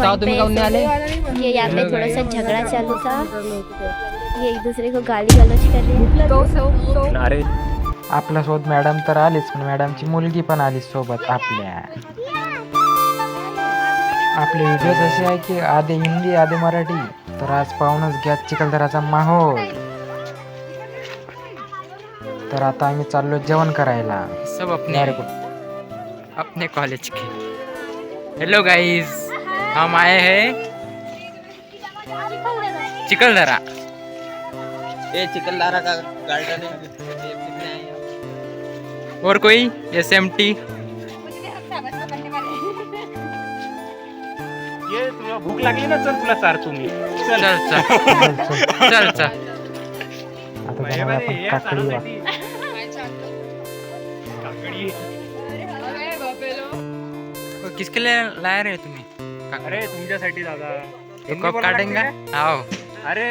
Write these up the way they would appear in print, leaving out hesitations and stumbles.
बताओ तुम्ही काऊन नाही आले? ये यहाँ पे थोड़ा सा झगड़ा चालू था, ये एक दूसरे को गाली गलौज कर रहे हैं। अरे आपल्यासोबत मॅडम तर आलीच, पण मॅडमची मुलगी पण आली सोबत आपल्या. आपले व्हिडिओ असे आहे की आधे हिंदी आधे मराठी. तर आज पाहूनच घ्या चिखलदराचा माहोल. तर आता आम्ही चाललो जेवण करायला. सब अपने कॉलेज के. हेलो गाइस, हम आए हैं चिखलदरा. ये चिखलदरा का गार्डन है. और कोई SMT? ये तुला भूक लागली ना, चल तुला चारतो मी. चल चल चल चल. आता जाणार आपण काकडीला. किसके लिए लाए रहे तुम्ही? अरे तुमच्यासाठी दादा. तो कब काटेंगे? आओ. अरे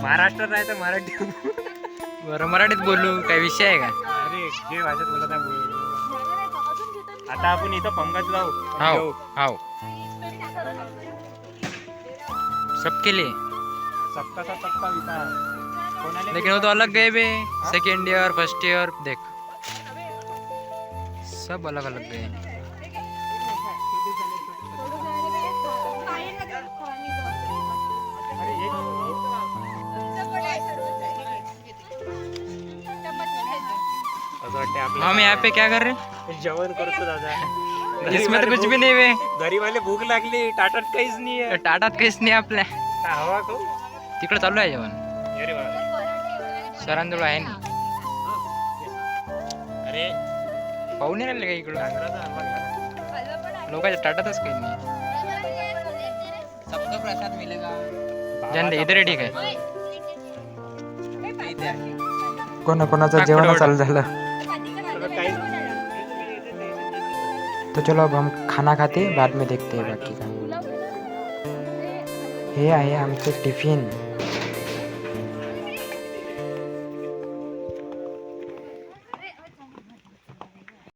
महाराष्ट्रात आहे तर मराठी. बरं मराठीत बोलू, काही विषय आहे का? अरे जे भाषेत बोलत आहे बोल. आता आपण इथं पंगत जाऊ. आओ आओ. सबके लिए. सबका विचार. कोणाला लेकिन वो तो अलग गए बे. सेकेंड ईयर फर्स्ट ईयर देख, सब अलग अलग गए. अरे एक असं वाटतं आपलं हम यहाँ पे क्या कर रहे हैं? जेवण करतो दादा. इसमें तो कुछ भी नहीं बे. गरीबाले भूक लागली, टाटात काहीच नाही आहे. टाटात काहीच नाही आपल्या. हवा खाऊ. तिकडे चालू आहे जेवण. अरे वा. सरांजवळ आहे ना. अरे पाहून नाही राहिले का इकडं? डांगराचा हलवा घ्या. लोकांच्या टाटातच काही नाही. सबका प्रसाद मिलेगा. जानते इधर है, ठीक है. कोणाचं जेवण चालू झालं. तो चलो अब हम खाना खाते बाद में देखते हैं बाकी का. हे आहे आमचे टिफिन.